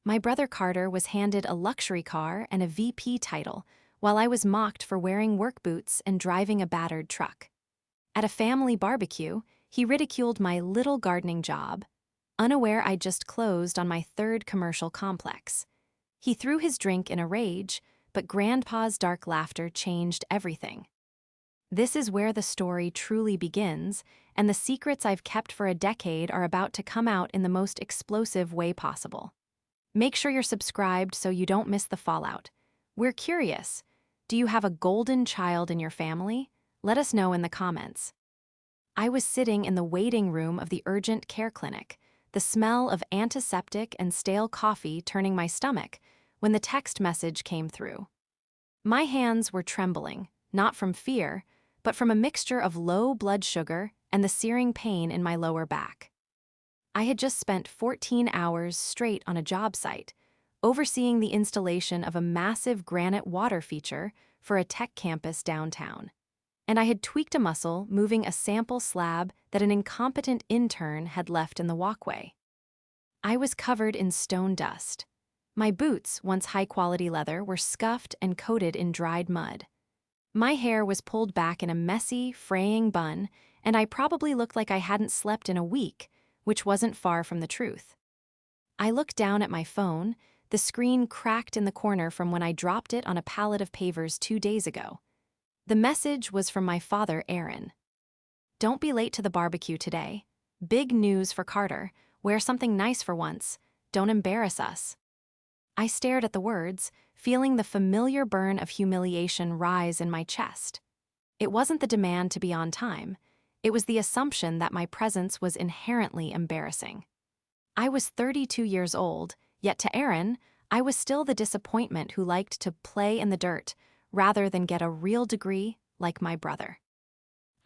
My brother Carter was handed a luxury car and a VP title, while I was mocked for wearing work boots and driving a battered truck. At a family barbecue, he ridiculed my little gardening job, unaware I'd just closed on my third commercial complex. He threw his drink in a rage, but Grandpa's dark laughter changed everything. This is where the story truly begins, and the secrets I've kept for a decade are about to come out in the most explosive way possible. Make sure you're subscribed so you don't miss the fallout. We're curious. Do you have a golden child in your family? Let us know in the comments. I was sitting in the waiting room of the urgent care clinic, the smell of antiseptic and stale coffee turning my stomach, when the text message came through. My hands were trembling, not from fear, but from a mixture of low blood sugar and the searing pain in my lower back. I had just spent 14 hours straight on a job site, overseeing the installation of a massive granite water feature for a tech campus downtown. And I had tweaked a muscle moving a sample slab that an incompetent intern had left in the walkway. I was covered in stone dust. My boots, once high-quality leather, were scuffed and coated in dried mud. My hair was pulled back in a messy, fraying bun, and I probably looked like I hadn't slept in a week, which wasn't far from the truth. I looked down at my phone, the screen cracked in the corner from when I dropped it on a pallet of pavers 2 days ago. The message was from my father, Aaron. Don't be late to the barbecue today. Big news for Carter. Wear something nice for once. Don't embarrass us. I stared at the words, feeling the familiar burn of humiliation rise in my chest. It wasn't the demand to be on time. It was the assumption that my presence was inherently embarrassing. I was 32 years old, yet to Aaron, I was still the disappointment who liked to play in the dirt rather than get a real degree like my brother.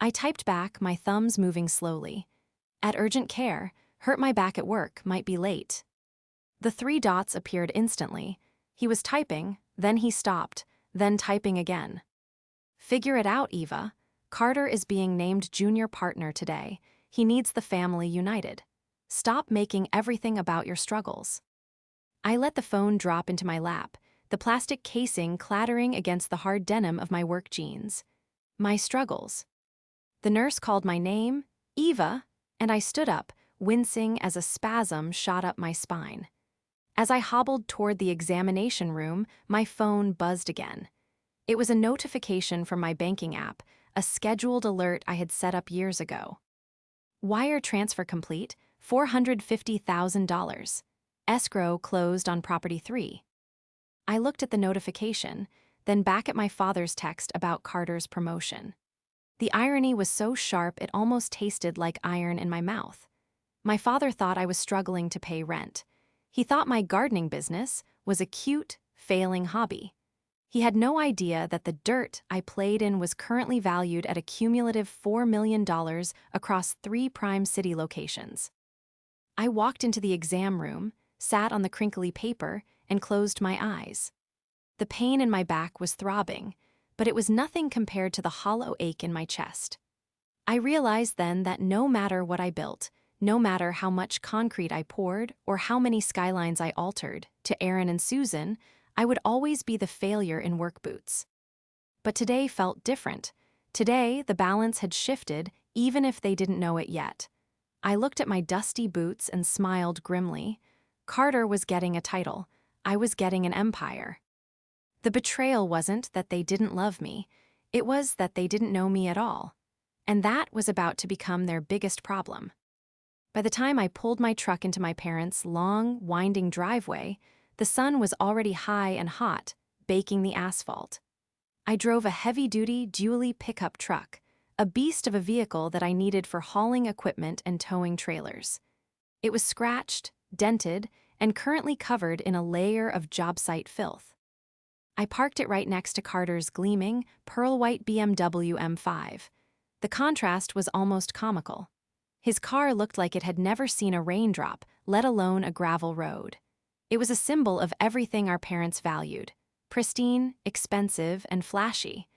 I typed back, my thumbs moving slowly. At urgent care, hurt my back at work, might be late. The 3 dots appeared instantly. He was typing, then he stopped, then typing again. Figure it out, Eva. Carter is being named junior partner today. He needs the family united. Stop making everything about your struggles. I let the phone drop into my lap, the plastic casing clattering against the hard denim of my work jeans. My struggles. The nurse called my name, Eva, and I stood up, wincing as a spasm shot up my spine. As I hobbled toward the examination room, my phone buzzed again. It was a notification from my banking app, a scheduled alert I had set up years ago. Wire transfer complete, $450,000. Escrow closed on property 3. I looked at the notification, then back at my father's text about Carter's promotion. The irony was so sharp it almost tasted like iron in my mouth. My father thought I was struggling to pay rent. He thought my gardening business was a cute, failing hobby. He had no idea that the dirt I played in was currently valued at a cumulative $4 million across 3 prime city locations. I walked into the exam room, sat on the crinkly paper, and closed my eyes. The pain in my back was throbbing, but it was nothing compared to the hollow ache in my chest. I realized then that no matter what I built, no matter how much concrete I poured or how many skylines I altered, to Aaron and Susan, I would always be the failure in work boots. But today felt different. Today, the balance had shifted, even if they didn't know it yet. I looked at my dusty boots and smiled grimly. Carter was getting a title. I was getting an empire. The betrayal wasn't that they didn't love me. It was that they didn't know me at all. And that was about to become their biggest problem. By the time I pulled my truck into my parents' long, winding driveway, the sun was already high and hot, baking the asphalt. I drove a heavy-duty, dually pickup truck, a beast of a vehicle that I needed for hauling equipment and towing trailers. It was scratched, dented, and currently covered in a layer of job site filth. I parked it right next to Carter's gleaming, pearl-white BMW M5. The contrast was almost comical. His car looked like it had never seen a raindrop, let alone a gravel road. It was a symbol of everything our parents valued: pristine, expensive, and flashy.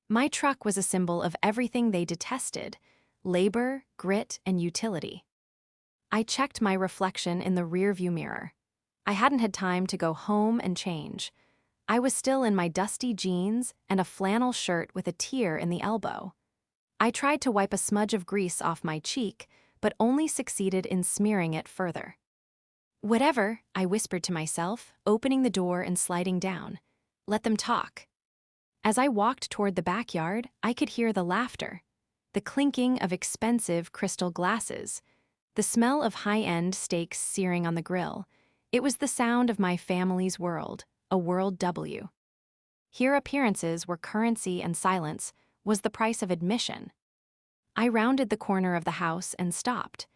My truck was a symbol of everything they detested: labor, grit, and utility. I checked my reflection in the rearview mirror. I hadn't had time to go home and change. I was still in my dusty jeans and a flannel shirt with a tear in the elbow. I tried to wipe a smudge of grease off my cheek, but only succeeded in smearing it further. "Whatever," I whispered to myself, opening the door and sliding down. "Let them talk." As I walked toward the backyard, I could hear the laughter, the clinking of expensive crystal glasses, the smell of high-end steaks searing on the grill. It was the sound of my family's world, a World W. Here appearances were currency and silence was the price of admission. I rounded the corner of the house and stopped.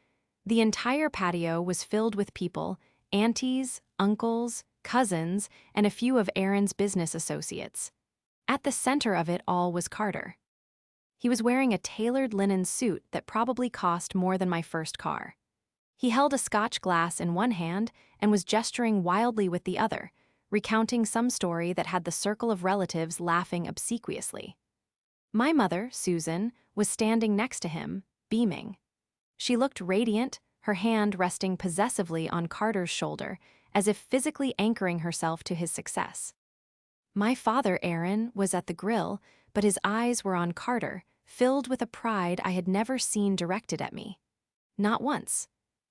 The entire patio was filled with people, aunties, uncles, cousins, and a few of Aaron's business associates. At the center of it all was Carter. He was wearing a tailored linen suit that probably cost more than my first car. He held a Scotch glass in one hand and was gesturing wildly with the other, recounting some story that had the circle of relatives laughing obsequiously. My mother, Susan, was standing next to him, beaming. She looked radiant, her hand resting possessively on Carter's shoulder, as if physically anchoring herself to his success. My father, Aaron, was at the grill, but his eyes were on Carter, filled with a pride I had never seen directed at me. Not once.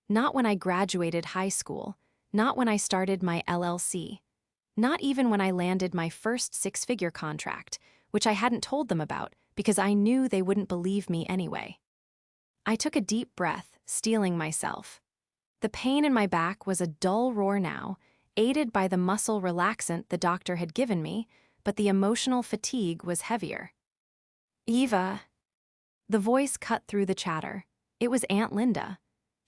Not when I graduated high school, not when I started my LLC, not even when I landed my first six-figure contract, which I hadn't told them about because I knew they wouldn't believe me anyway. I took a deep breath, steeling myself. The pain in my back was a dull roar now, aided by the muscle relaxant the doctor had given me, but the emotional fatigue was heavier. "Eva." The voice cut through the chatter. It was Aunt Linda.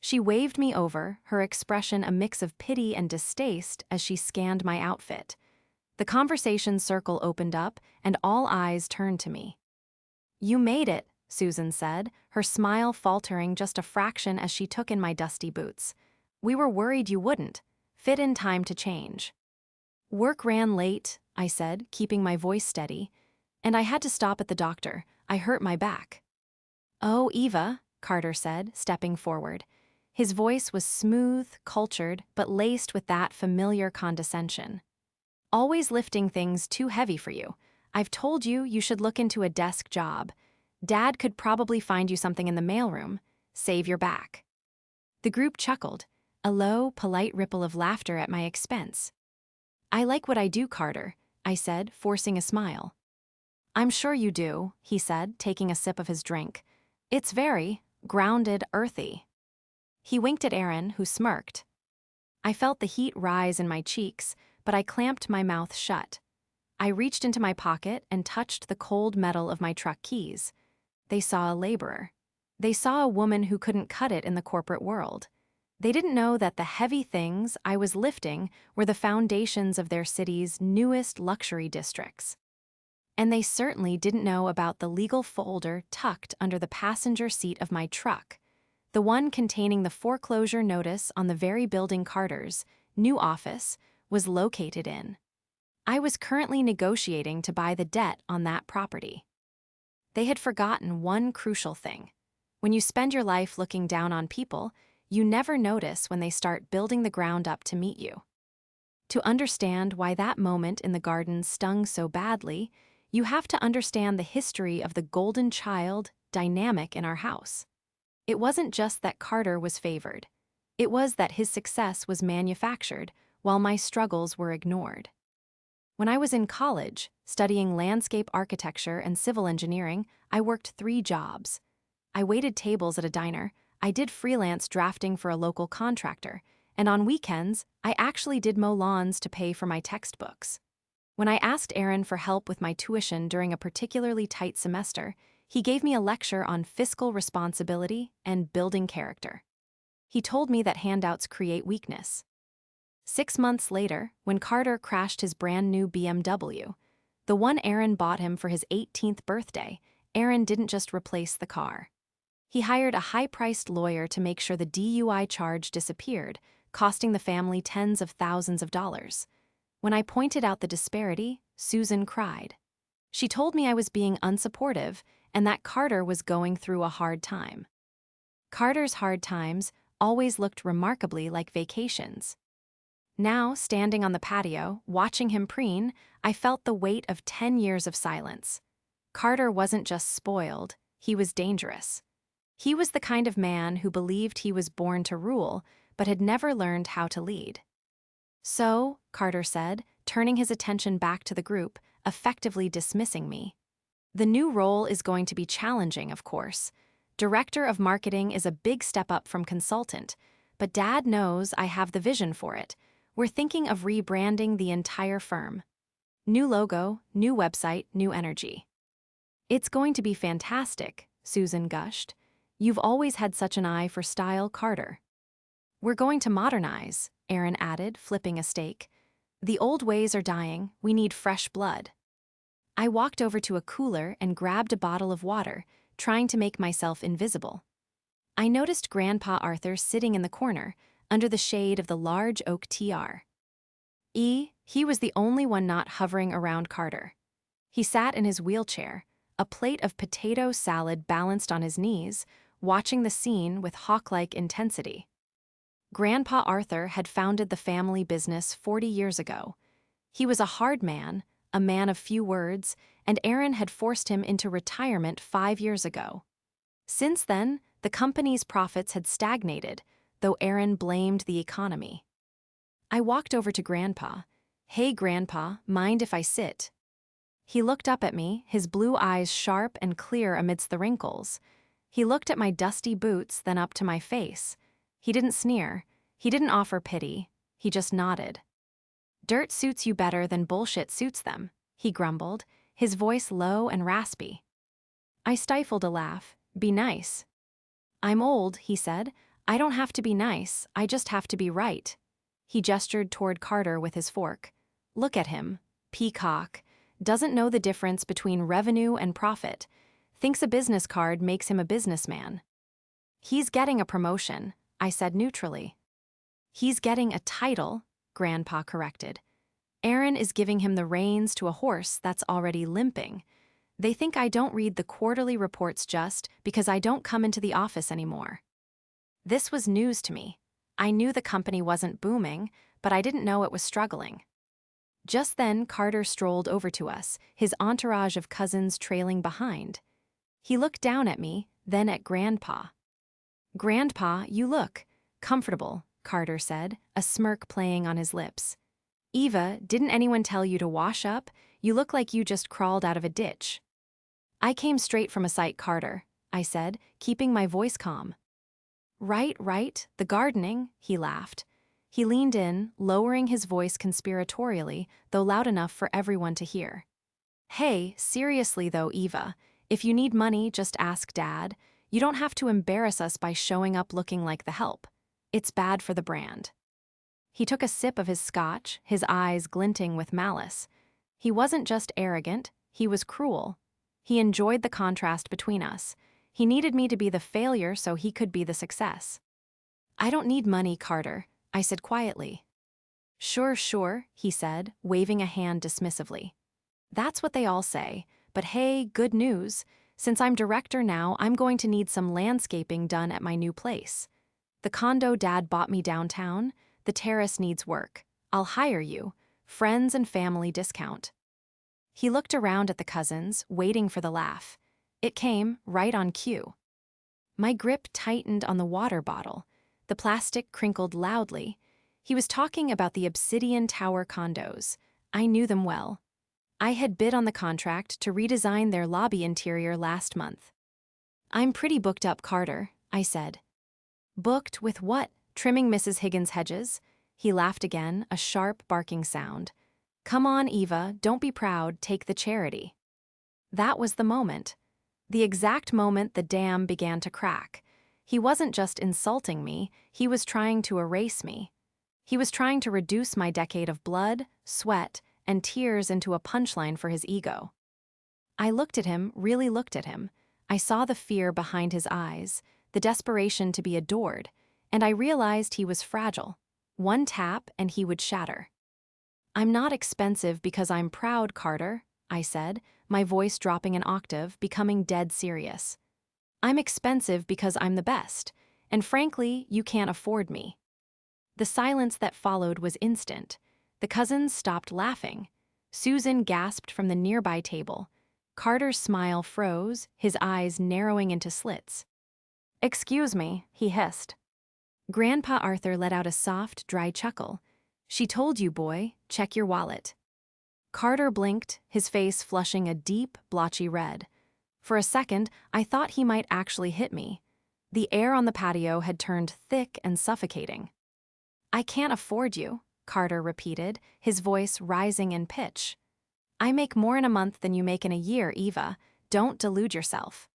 She waved me over, her expression a mix of pity and distaste as she scanned my outfit. The conversation circle opened up, and all eyes turned to me. "You made it," Susan said, her smile faltering just a fraction as she took in my dusty boots. "We were worried you wouldn't fit in time to change." "Work ran late," I said, keeping my voice steady, "and I had to stop at the doctor. I hurt my back." "Oh, Eva," Carter said, stepping forward. His voice was smooth, cultured, but laced with that familiar condescension. "Always lifting things too heavy for you. I've told you you should look into a desk job. Dad could probably find you something in the mailroom. Save your back." The group chuckled, a low, polite ripple of laughter at my expense. "I like what I do, Carter," I said, forcing a smile. "I'm sure you do," he said, taking a sip of his drink. "It's very grounded, earthy." He winked at Aaron, who smirked. I felt the heat rise in my cheeks, but I clamped my mouth shut. I reached into my pocket and touched the cold metal of my truck keys. They saw a laborer. They saw a woman who couldn't cut it in the corporate world. They didn't know that the heavy things I was lifting were the foundations of their city's newest luxury districts. And they certainly didn't know about the legal folder tucked under the passenger seat of my truck, the one containing the foreclosure notice on the very building Carter's new office was located in. I was currently negotiating to buy the debt on that property. They had forgotten one crucial thing. When you spend your life looking down on people, you never notice when they start building the ground up to meet you. To understand why that moment in the garden stung so badly, you have to understand the history of the golden child dynamic in our house. It wasn't just that Carter was favored. It was that his success was manufactured while my struggles were ignored. When I was in college, studying landscape architecture and civil engineering, I worked 3 jobs. I waited tables at a diner, I did freelance drafting for a local contractor, and on weekends, I actually did mow lawns to pay for my textbooks. When I asked Aaron for help with my tuition during a particularly tight semester, he gave me a lecture on fiscal responsibility and building character. He told me that handouts create weakness. 6 months later, when Carter crashed his brand new BMW, the one Aaron bought him for his 18th birthday, Aaron didn't just replace the car. He hired a high-priced lawyer to make sure the DUI charge disappeared, costing the family tens of thousands of dollars. When I pointed out the disparity, Susan cried. She told me I was being unsupportive and that Carter was going through a hard time. Carter's hard times always looked remarkably like vacations. Now, standing on the patio, watching him preen, I felt the weight of 10 years of silence. Carter wasn't just spoiled, he was dangerous. He was the kind of man who believed he was born to rule, but had never learned how to lead. So, Carter said, turning his attention back to the group, effectively dismissing me. The new role is going to be challenging, of course. Director of marketing is a big step up from consultant, but Dad knows I have the vision for it. We're thinking of rebranding the entire firm. New logo, new website, new energy. It's going to be fantastic, Susan gushed. You've always had such an eye for style, Carter. We're going to modernize, Aaron added, flipping a steak. The old ways are dying, we need fresh blood. I walked over to a cooler and grabbed a bottle of water, trying to make myself invisible. I noticed Grandpa Arthur sitting in the corner, under the shade of the large oak TR. He was the only one not hovering around Carter. He sat in his wheelchair, a plate of potato salad balanced on his knees, watching the scene with hawk-like intensity. Grandpa Arthur had founded the family business 40 years ago. He was a hard man, a man of few words, and Aaron had forced him into retirement 5 years ago. Since then, the company's profits had stagnated, though Aaron blamed the economy. I walked over to Grandpa. Hey, Grandpa, mind if I sit? He looked up at me, his blue eyes sharp and clear amidst the wrinkles. He looked at my dusty boots, then up to my face. He didn't sneer. He didn't offer pity. He just nodded. Dirt suits you better than bullshit suits them, he grumbled, his voice low and raspy. I stifled a laugh. Be nice. I'm old, he said. I don't have to be nice, I just have to be right. He gestured toward Carter with his fork. Look at him. Peacock. Doesn't know the difference between revenue and profit. Thinks a business card makes him a businessman. He's getting a promotion, I said neutrally. He's getting a title, Grandpa corrected. Aaron is giving him the reins to a horse that's already limping. They think I don't read the quarterly reports just because I don't come into the office anymore. This was news to me. I knew the company wasn't booming, but I didn't know it was struggling. Just then, Carter strolled over to us, his entourage of cousins trailing behind. He looked down at me, then at Grandpa. Grandpa, you look comfortable, Carter said, a smirk playing on his lips. Eva, didn't anyone tell you to wash up? You look like you just crawled out of a ditch. I came straight from a site, Carter, I said, keeping my voice calm. Right, the gardening, he laughed. He leaned in, lowering his voice conspiratorially, though loud enough for everyone to hear. Hey, seriously though, Eva, if you need money, just ask Dad. You don't have to embarrass us by showing up looking like the help. It's bad for the brand. He took a sip of his scotch, his eyes glinting with malice. He wasn't just arrogant, he was cruel. He enjoyed the contrast between us. He needed me to be the failure so he could be the success. I don't need money, Carter, I said quietly. Sure, he said, waving a hand dismissively. That's what they all say, but hey, good news. Since I'm director now, I'm going to need some landscaping done at my new place. The condo Dad bought me downtown, the terrace needs work. I'll hire you. Friends and family discount. He looked around at the cousins, waiting for the laugh. It came right on cue. My grip tightened on the water bottle. The plastic crinkled loudly. He was talking about the Obsidian Tower condos. I knew them well. I had bid on the contract to redesign their lobby interior last month. I'm pretty booked up, Carter, I said. Booked with what? Trimming Mrs. Higgins' hedges? He laughed again, a sharp, barking sound. Come on, Eva, don't be proud, take the charity. That was the moment. The exact moment the dam began to crack. He wasn't just insulting me, he was trying to erase me. He was trying to reduce my decade of blood, sweat, and tears into a punchline for his ego. I looked at him, really looked at him. I saw the fear behind his eyes, the desperation to be adored, and I realized he was fragile. One tap and he would shatter. I'm not expensive because I'm proud, Carter, I said, my voice dropping an octave, becoming dead serious. I'm expensive because I'm the best, and frankly, you can't afford me. The silence that followed was instant. The cousins stopped laughing. Susan gasped from the nearby table. Carter's smile froze, his eyes narrowing into slits. "Excuse me," he hissed. Grandpa Arthur let out a soft, dry chuckle. "She told you, boy, check your wallet." Carter blinked, his face flushing a deep, blotchy red. For a second, I thought he might actually hit me. The air on the patio had turned thick and suffocating. "I can't afford you," Carter repeated, his voice rising in pitch. "I make more in a month than you make in a year, Eva. Don't delude yourself."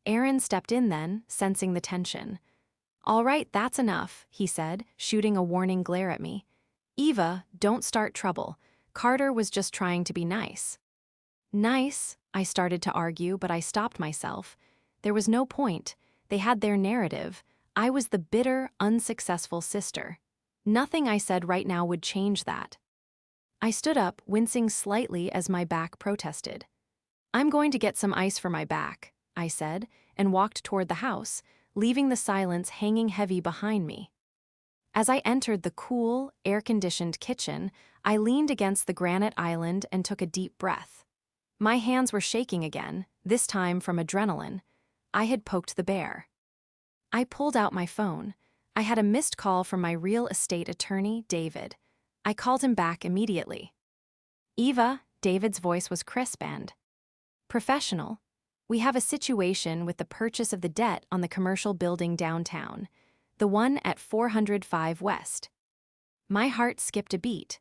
Aaron stepped in then, sensing the tension. "All right, that's enough," he said, shooting a warning glare at me. "Eva, don't start trouble. Carter was just trying to be nice." "Nice?" I started to argue, but I stopped myself. There was no point. They had their narrative. I was the bitter, unsuccessful sister. Nothing I said right now would change that. I stood up, wincing slightly as my back protested. "I'm going to get some ice for my back," I said, and walked toward the house, leaving the silence hanging heavy behind me. As I entered the cool, air-conditioned kitchen, I leaned against the granite island and took a deep breath. My hands were shaking again, this time from adrenaline. I had poked the bear. I pulled out my phone. I had a missed call from my real estate attorney, David. I called him back immediately. "Eva," David's voice was crisp and professional. "We have a situation with the purchase of the debt on the commercial building downtown, the one at 405 West." My heart skipped a beat.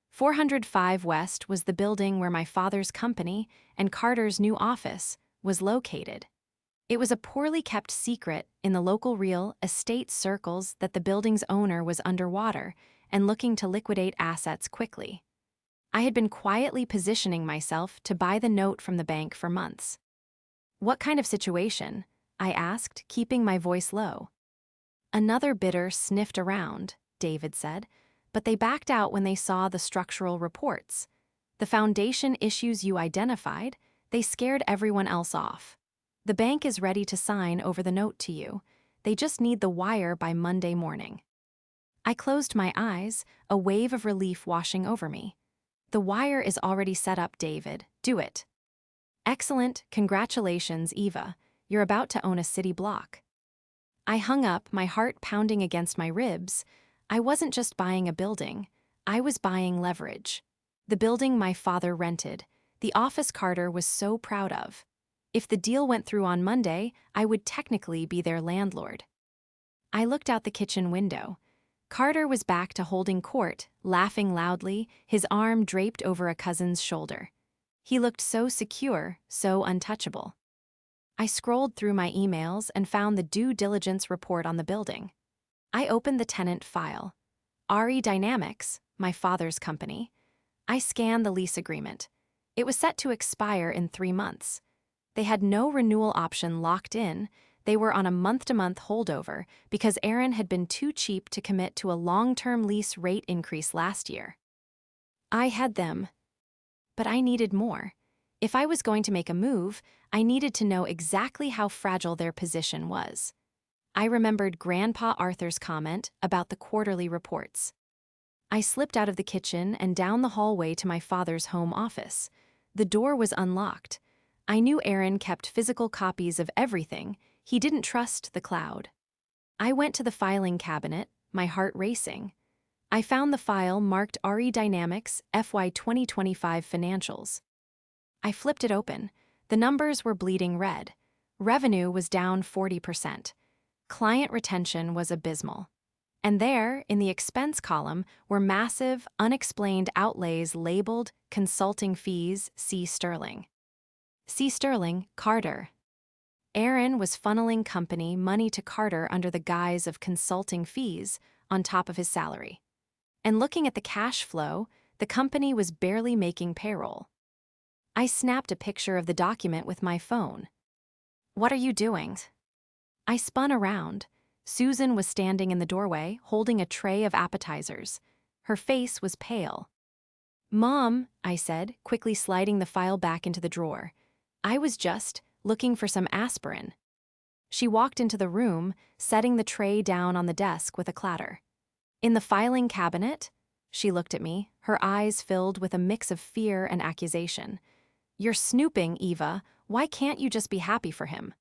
405 West was the building where my father's company and Carter's new office was located. It was a poorly kept secret in the local real estate circles that the building's owner was underwater and looking to liquidate assets quickly. I had been quietly positioning myself to buy the note from the bank for months. "What kind of situation?" I asked, keeping my voice low. "Another bidder sniffed around," David said, "but they backed out when they saw the structural reports. The foundation issues you identified, they scared everyone else off. The bank is ready to sign over the note to you. They just need the wire by Monday morning." I closed my eyes, a wave of relief washing over me. "The wire is already set up, David. Do it." "Excellent. Congratulations, Eva. You're about to own a city block." I hung up, my heart pounding against my ribs. I wasn't just buying a building. I was buying leverage. The building my father rented, the office Carter was so proud of. If the deal went through on Monday, I would technically be their landlord. I looked out the kitchen window. Carter was back to holding court, laughing loudly, his arm draped over a cousin's shoulder. He looked so secure, so untouchable. I scrolled through my emails and found the due diligence report on the building. I opened the tenant file. RE Dynamics, my father's company. I scanned the lease agreement. It was set to expire in 3 months. They had no renewal option locked in. They were on a month-to-month holdover because Aaron had been too cheap to commit to a long-term lease rate increase last year. I had them, but I needed more. If I was going to make a move, I needed to know exactly how fragile their position was. I remembered Grandpa Arthur's comment about the quarterly reports. I slipped out of the kitchen and down the hallway to my father's home office. The door was unlocked. I knew Aaron kept physical copies of everything. He didn't trust the cloud. I went to the filing cabinet, my heart racing. I found the file marked RE Dynamics FY 2025 financials. I flipped it open. The numbers were bleeding red. Revenue was down 40%. Client retention was abysmal. And there, in the expense column, were massive, unexplained outlays labeled consulting fees C. Sterling. C. Sterling, Carter. Aaron was funneling company money to Carter under the guise of consulting fees on top of his salary. And looking at the cash flow, the company was barely making payroll. I snapped a picture of the document with my phone. "What are you doing?" I spun around. Susan was standing in the doorway, holding a tray of appetizers. Her face was pale. "Mom," I said, quickly sliding the file back into the drawer. "I was just looking for some aspirin." She walked into the room, setting the tray down on the desk with a clatter. In the filing cabinet? She looked at me, her eyes filled with a mix of fear and accusation. You're snooping, Eva. Why can't you just be happy for him?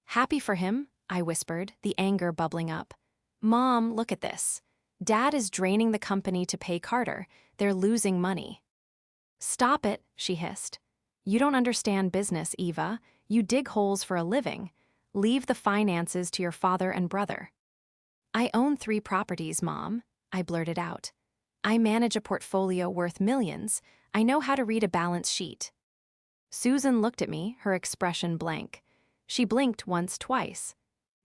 Happy for him? I whispered, the anger bubbling up. Mom, look at this. Dad is draining the company to pay Carter. They're losing money. Stop it, she hissed. You don't understand business, Eva. You dig holes for a living. Leave the finances to your father and brother. I own 3 properties, Mom, I blurted out. I manage a portfolio worth millions. I know how to read a balance sheet. Susan looked at me, her expression blank. She blinked once, twice.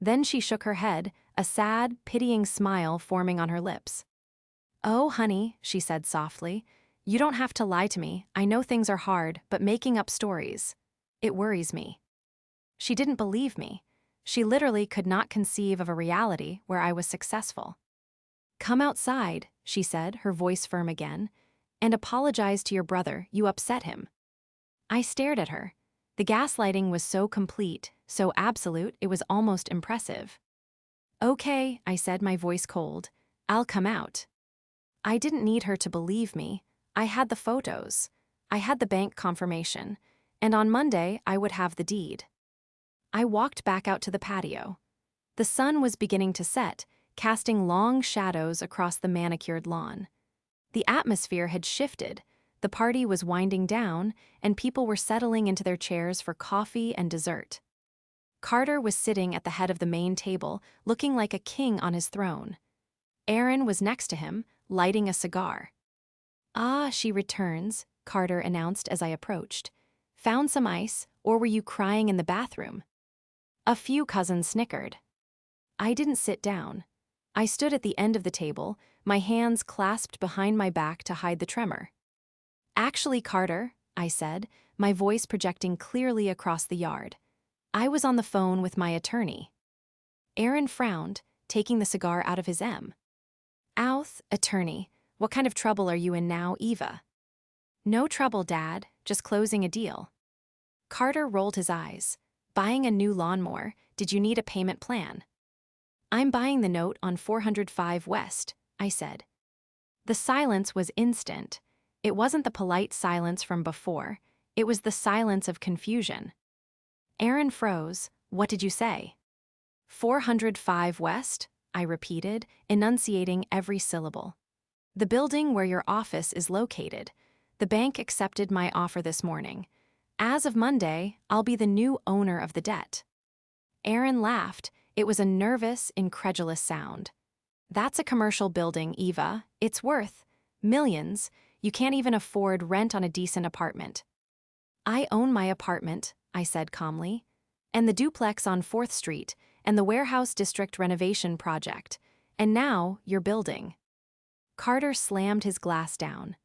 Then she shook her head, a sad, pitying smile forming on her lips. Oh, honey, she said softly. You don't have to lie to me. I know things are hard, but making up stories. It worries me. She didn't believe me. She literally could not conceive of a reality where I was successful. Come outside, she said, her voice firm again, and apologize to your brother. You upset him. I stared at her. The gaslighting was so complete, so absolute, it was almost impressive. Okay, I said, my voice cold. I'll come out. I didn't need her to believe me. I had the photos. I had the bank confirmation. And on Monday, I would have the deed. I walked back out to the patio. The sun was beginning to set, casting long shadows across the manicured lawn. The atmosphere had shifted. The party was winding down, and people were settling into their chairs for coffee and dessert. Carter was sitting at the head of the main table, looking like a king on his throne. Aaron was next to him, lighting a cigar. Ah, she returns, Carter announced as I approached. Found some ice, or were you crying in the bathroom? A few cousins snickered. I didn't sit down. I stood at the end of the table, my hands clasped behind my back to hide the tremor. Actually, Carter, I said, my voice projecting clearly across the yard. I was on the phone with my attorney. Aaron frowned, taking the cigar out of his M. Outh, attorney, what kind of trouble are you in now, Eva? No trouble, Dad, just closing a deal. Carter rolled his eyes. Buying a new lawnmower, did you need a payment plan? I'm buying the note on 405 West, I said. The silence was instant. It wasn't the polite silence from before. It was the silence of confusion. Aaron froze. What did you say? 405 West, I repeated, enunciating every syllable. The building where your office is located. The bank accepted my offer this morning. As of Monday, I'll be the new owner of the debt. Aaron laughed. It was a nervous, incredulous sound. That's a commercial building, Eva. It's worth millions. You can't even afford rent on a decent apartment. I own my apartment, I said calmly, and the duplex on 4th Street, and the warehouse district renovation project. And now, your building. Carter slammed his glass down.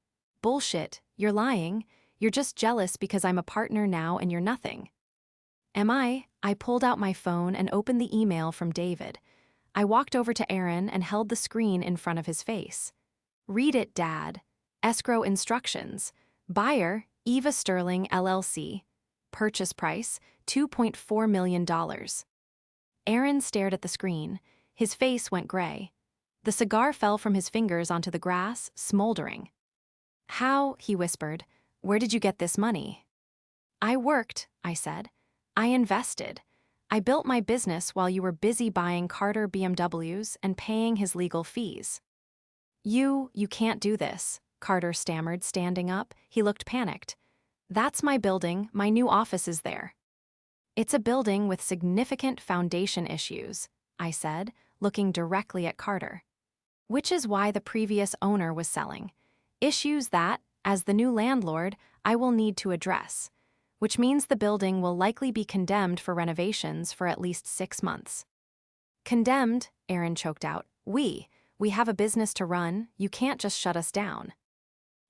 Bullshit, you're lying. You're just jealous because I'm a partner now and you're nothing. Am I? I pulled out my phone and opened the email from David. I walked over to Aaron and held the screen in front of his face. Read it, Dad. Escrow instructions. Buyer, Eva Sterling, LLC. Purchase price, $2.4 million. Aaron stared at the screen. His face went gray. The cigar fell from his fingers onto the grass, smoldering. How? He whispered. Where did you get this money? I worked, I said. I invested. I built my business while you were busy buying Carter BMWs and paying his legal fees. You can't do this, Carter stammered, standing up. He looked panicked. That's my building, my new office is there. It's a building with significant foundation issues, I said, looking directly at Carter. Which is why the previous owner was selling. Issues that, as the new landlord, I will need to address. Which means the building will likely be condemned for renovations for at least 6 months. Condemned, Aaron choked out. We have a business to run, you can't just shut us down.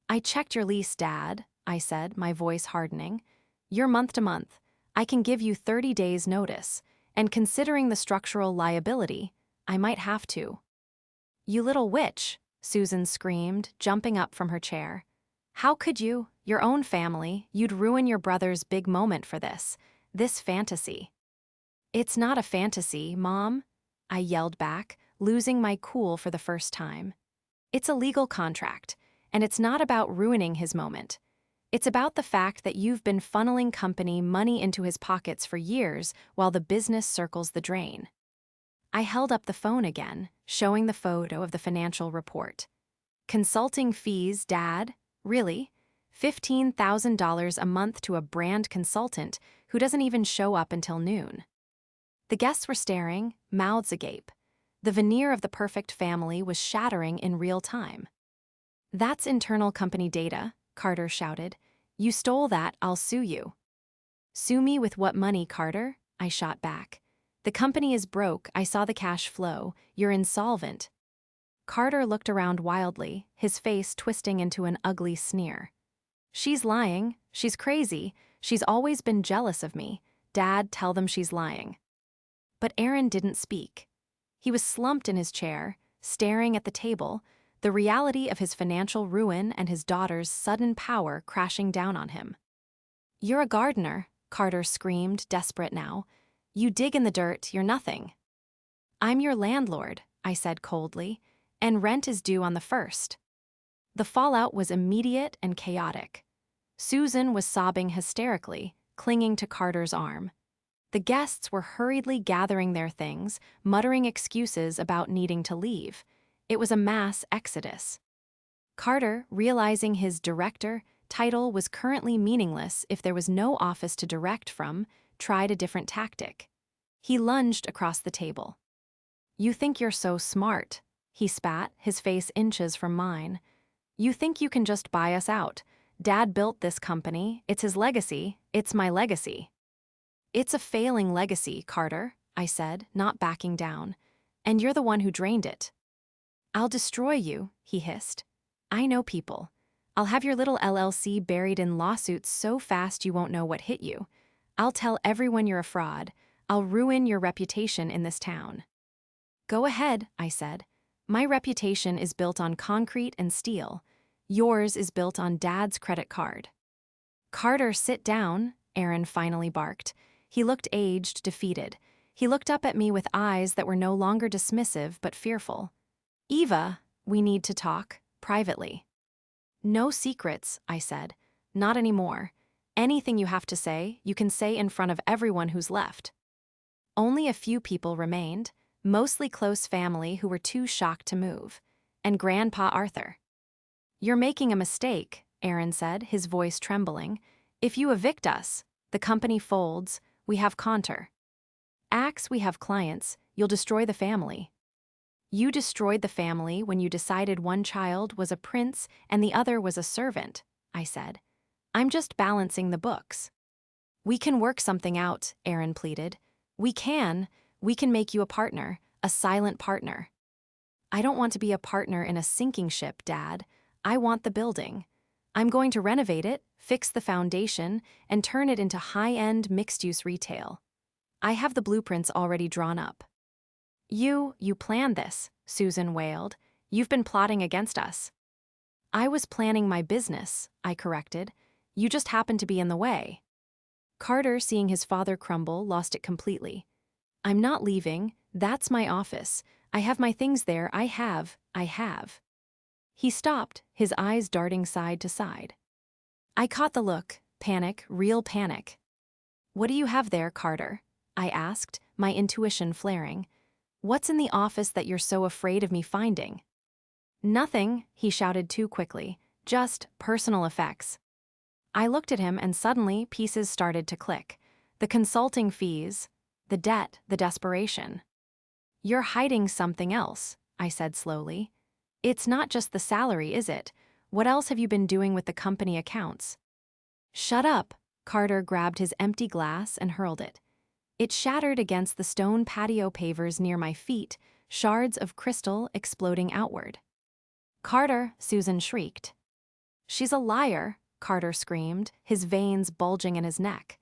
I checked your lease, Dad, I said, my voice hardening. You're month to month. I can give you 30 days notice, and considering the structural liability, I might have to. You little witch, Susan screamed, jumping up from her chair. How could you? Your own family, you'd ruin your brother's big moment for this fantasy. It's not a fantasy, Mom, I yelled back, losing my cool for the first time. It's a legal contract, and it's not about ruining his moment. It's about the fact that you've been funneling company money into his pockets for years while the business circles the drain. I held up the phone again, showing the photo of the financial report. Consulting fees, Dad? Really? $15,000 a month to a brand consultant who doesn't even show up until noon. The guests were staring, mouths agape. The veneer of the perfect family was shattering in real time. "That's internal company data," Carter shouted. "You stole that, I'll sue you." "Sue me with what money, Carter?" I shot back. "The company is broke, I saw the cash flow, you're insolvent." Carter looked around wildly, his face twisting into an ugly sneer. "She's lying, she's crazy, she's always been jealous of me. Dad, tell them she's lying." But Aaron didn't speak. He was slumped in his chair, staring at the table, the reality of his financial ruin and his daughter's sudden power crashing down on him. "You're a gardener," Carter screamed, desperate now. "You dig in the dirt, you're nothing." "I'm your landlord," I said coldly, "and rent is due on the 1st. The fallout was immediate and chaotic. Susan was sobbing hysterically, clinging to Carter's arm. The guests were hurriedly gathering their things, muttering excuses about needing to leave. It was a mass exodus. Carter, realizing his director title was currently meaningless if there was no office to direct from, tried a different tactic. He lunged across the table. "You think you're so smart," he spat, his face inches from mine. "You think you can just buy us out. Dad built this company, it's his legacy, it's my legacy." "It's a failing legacy, Carter," I said, not backing down. "And you're the one who drained it." "I'll destroy you," he hissed. "I know people. I'll have your little LLC buried in lawsuits so fast you won't know what hit you. I'll tell everyone you're a fraud. I'll ruin your reputation in this town." "Go ahead," I said. "My reputation is built on concrete and steel. Yours is built on Dad's credit card." "Carter, sit down," Aaron finally barked. He looked aged, defeated. He looked up at me with eyes that were no longer dismissive but fearful. "Eva, we need to talk, privately." "No secrets," I said. "Not anymore. Anything you have to say, you can say in front of everyone who's left." Only a few people remained, mostly close family who were too shocked to move, and Grandpa Arthur. "You're making a mistake," Aaron said, his voice trembling. "If you evict us, the company folds, we have Carter. Axe, we have clients, you'll destroy the family." "You destroyed the family when you decided one child was a prince and the other was a servant," I said. "I'm just balancing the books." "We can work something out," Aaron pleaded. We can make you a partner, a silent partner." "I don't want to be a partner in a sinking ship, Dad. I want the building. I'm going to renovate it, fix the foundation, and turn it into high-end mixed-use retail. I have the blueprints already drawn up." You planned this," Susan wailed. "You've been plotting against us." "I was planning my business," I corrected. "You just happened to be in the way." Carter, seeing his father crumble, lost it completely. "I'm not leaving. That's my office. I have my things there. I have. He stopped, his eyes darting side to side. I caught the look. Panic, real panic. "What do you have there, Carter?" I asked, my intuition flaring. "What's in the office that you're so afraid of me finding?" "Nothing," he shouted too quickly. "Just personal effects." I looked at him and suddenly pieces started to click. The consulting fees, the debt, the desperation. "You're hiding something else," I said slowly. "It's not just the salary, is it? What else have you been doing with the company accounts?" "Shut up." Carter grabbed his empty glass and hurled it. It shattered against the stone patio pavers near my feet, shards of crystal exploding outward. "Carter," Susan shrieked. "She's a liar," Carter screamed, his veins bulging in his neck.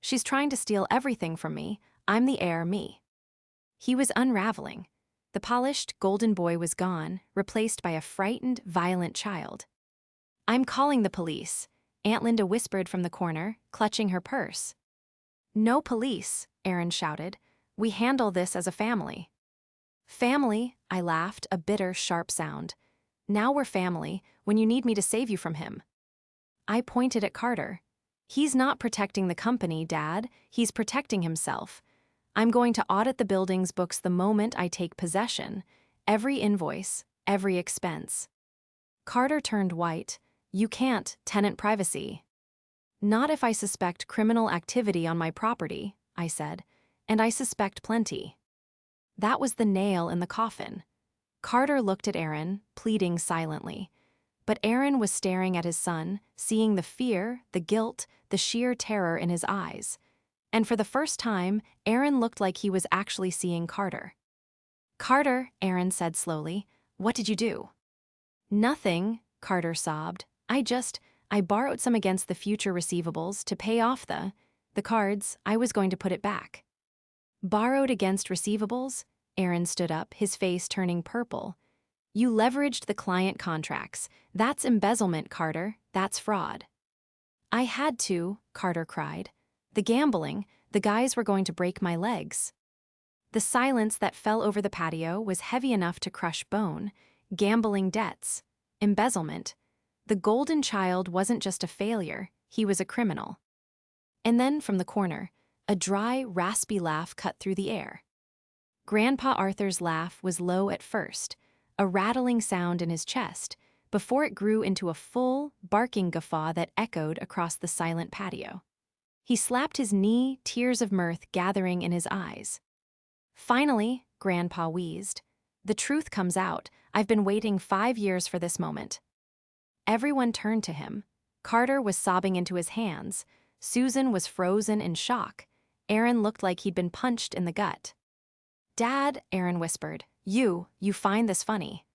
"She's trying to steal everything from me. I'm the heir, me." He was unraveling. The polished, golden boy was gone, replaced by a frightened, violent child. "I'm calling the police," Aunt Linda whispered from the corner, clutching her purse. "No police," Aaron shouted. "We handle this as a family." Family, I laughed, a bitter, sharp sound. Now we're family, when you need me to save you from him. I pointed at Carter. He's not protecting the company, Dad. He's protecting himself. I'm going to audit the building's books the moment I take possession. Every invoice, every expense. Carter turned white. You can't, tenant privacy. Not if I suspect criminal activity on my property, I said, and I suspect plenty. That was the nail in the coffin. Carter looked at Aaron, pleading silently. But Aaron was staring at his son, seeing the fear, the guilt, the sheer terror in his eyes. And for the first time, Aaron looked like he was actually seeing Carter. Carter, Aaron said slowly, what did you do? Nothing, Carter sobbed. I borrowed some against the future receivables to pay off the cards. I was going to put it back. Borrowed against receivables? Aaron stood up, his face turning purple. You leveraged the client contracts. That's embezzlement, Carter. That's fraud. I had to, Carter cried. The gambling, the guys were going to break my legs. The silence that fell over the patio was heavy enough to crush bone. Gambling debts. Embezzlement. The golden child wasn't just a failure, he was a criminal. And then from the corner, a dry, raspy laugh cut through the air. Grandpa Arthur's laugh was low at first, a rattling sound in his chest, before it grew into a full, barking guffaw that echoed across the silent patio. He slapped his knee, tears of mirth gathering in his eyes. Finally, Grandpa wheezed. The truth comes out. I've been waiting 5 years for this moment. Everyone turned to him. Carter was sobbing into his hands. Susan was frozen in shock. Aaron looked like he'd been punched in the gut. Dad, Aaron whispered, you find this funny.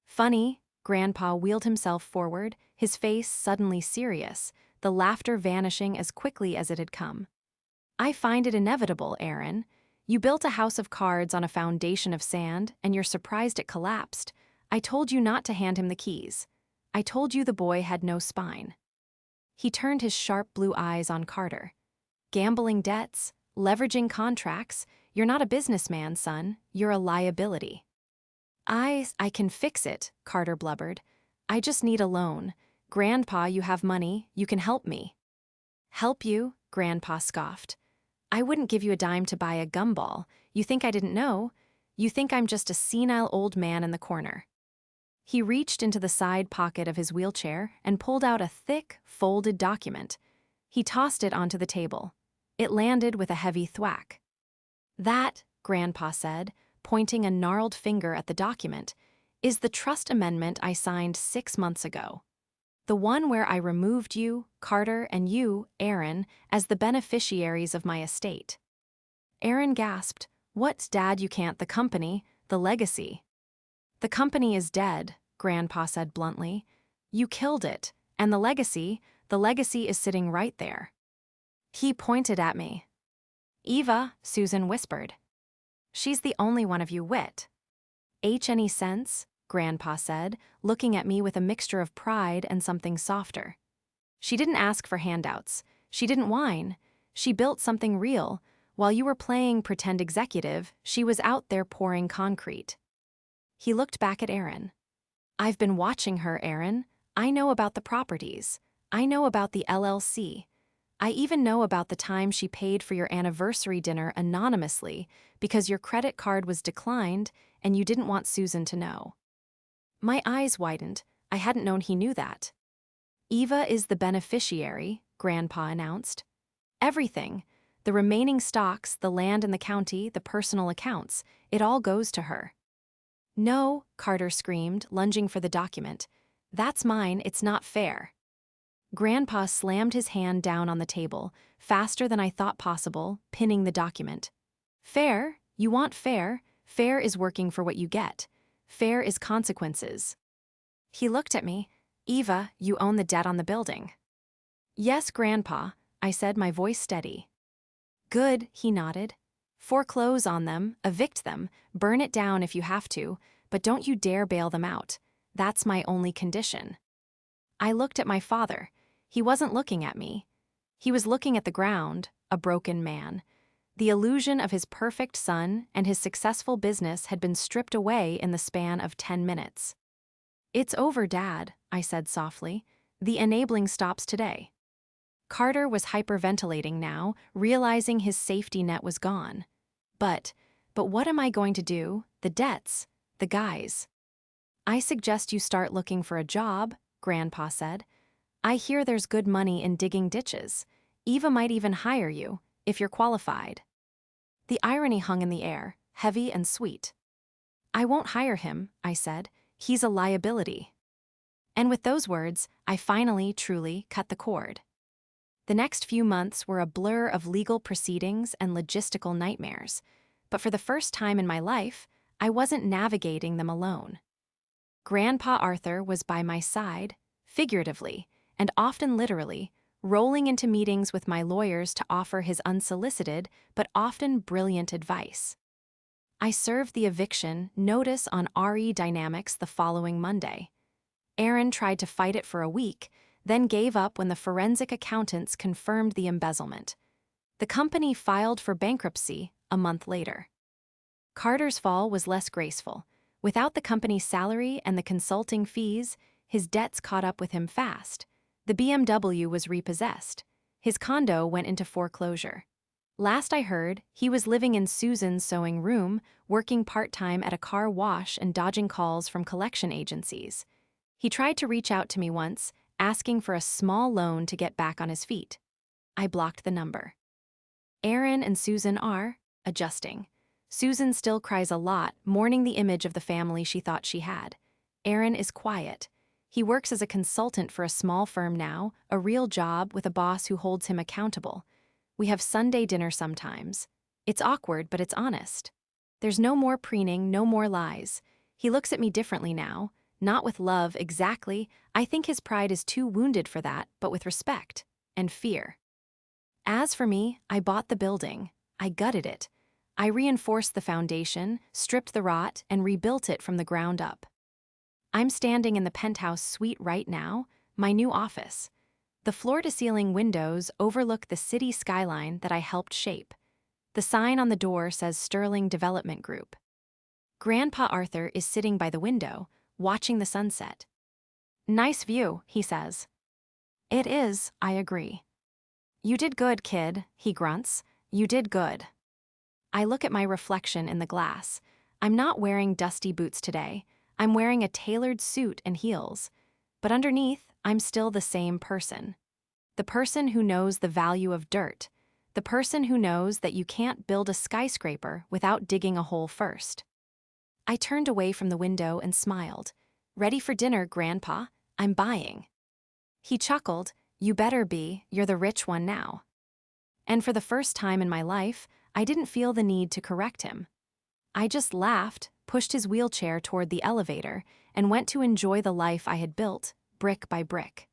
Funny, Grandpa wheeled himself forward, his face suddenly serious, the laughter vanishing as quickly as it had come. I find it inevitable, Aaron. You built a house of cards on a foundation of sand, and you're surprised it collapsed. I told you not to hand him the keys. I told you the boy had no spine. He turned his sharp blue eyes on Carter. Gambling debts, leveraging contracts, you're not a businessman, son, you're a liability. I can fix it, Carter blubbered. I just need a loan. Grandpa, you have money, you can help me. Help you? Grandpa scoffed. I wouldn't give you a dime to buy a gumball. You think I didn't know? You think I'm just a senile old man in the corner. He reached into the side pocket of his wheelchair and pulled out a thick, folded document. He tossed it onto the table. It landed with a heavy thwack. That, Grandpa said, pointing a gnarled finger at the document, is the trust amendment I signed 6 months ago. The one where I removed you, Carter, and you, Aaron, as the beneficiaries of my estate. Aaron gasped, What, Dad, you can't, the company, the legacy. The company is dead, Grandpa said bluntly. You killed it, and the legacy is sitting right there. He pointed at me. Eva, Susan whispered. She's the only one of you wit. Any sense? Grandpa said, looking at me with a mixture of pride and something softer. She didn't ask for handouts. She didn't whine. She built something real. While you were playing pretend executive, she was out there pouring concrete. He looked back at Aaron. I've been watching her, Aaron. I know about the properties. I know about the LLC. I even know about the time she paid for your anniversary dinner anonymously because your credit card was declined and you didn't want Susan to know. My eyes widened. I hadn't known he knew that. Eva is the beneficiary, Grandpa announced. Everything. The remaining stocks, the land in the county, the personal accounts, it all goes to her. No, Carter screamed, lunging for the document. That's mine, it's not fair. Grandpa slammed his hand down on the table, faster than I thought possible, pinning the document. Fair? You want fair? Fair is working for what you get. Fair is consequences. He looked at me. Eva, you own the debt on the building. Yes, Grandpa, I said, my voice steady. Good, he nodded. Foreclose on them, evict them, burn it down if you have to, but don't you dare bail them out. That's my only condition. I looked at my father. He wasn't looking at me. He was looking at the ground, a broken man. The illusion of his perfect son and his successful business had been stripped away in the span of 10 minutes. "It's over, Dad," I said softly. "The enabling stops today." Carter was hyperventilating now, realizing his safety net was gone. But what am I going to do? The debts, the guys. "I suggest you start looking for a job," Grandpa said. "I hear there's good money in digging ditches. Eva might even hire you, if you're qualified." The irony hung in the air, heavy and sweet. "I won't hire him," I said. "He's a liability." And with those words, I finally, truly cut the cord. The next few months were a blur of legal proceedings and logistical nightmares, but for the first time in my life, I wasn't navigating them alone. Grandpa Arthur was by my side, figuratively, and often literally, rolling into meetings with my lawyers to offer his unsolicited but often brilliant advice. I served the eviction notice on RE Dynamics the following Monday. Aaron tried to fight it for a week, then gave up when the forensic accountants confirmed the embezzlement. The company filed for bankruptcy a month later. Carter's fall was less graceful. Without the company's salary and the consulting fees, his debts caught up with him fast. The BMW was repossessed. His condo went into foreclosure. Last I heard, he was living in Susan's sewing room, working part-time at a car wash and dodging calls from collection agencies. He tried to reach out to me once, asking for a small loan to get back on his feet. I blocked the number. Aaron and Susan are adjusting. Susan still cries a lot, mourning the image of the family she thought she had. Aaron is quiet. He works as a consultant for a small firm now, a real job with a boss who holds him accountable. We have Sunday dinner sometimes. It's awkward, but it's honest. There's no more preening, no more lies. He looks at me differently now, not with love exactly. I think his pride is too wounded for that, but with respect and fear. As for me, I bought the building. I gutted it. I reinforced the foundation, stripped the rot, and rebuilt it from the ground up. I'm standing in the penthouse suite right now, my new office. The floor-to-ceiling windows overlook the city skyline that I helped shape. The sign on the door says Sterling Development Group. Grandpa Arthur is sitting by the window, watching the sunset. "Nice view," he says. "It is," I agree. "You did good, kid," he grunts. "You did good." I look at my reflection in the glass. I'm not wearing dusty boots today. I'm wearing a tailored suit and heels. But underneath, I'm still the same person. The person who knows the value of dirt. The person who knows that you can't build a skyscraper without digging a hole first. I turned away from the window and smiled. "Ready for dinner, Grandpa? I'm buying." He chuckled. "You better be, you're the rich one now." And for the first time in my life, I didn't feel the need to correct him. I just laughed, pushed his wheelchair toward the elevator, and went to enjoy the life I had built, brick by brick.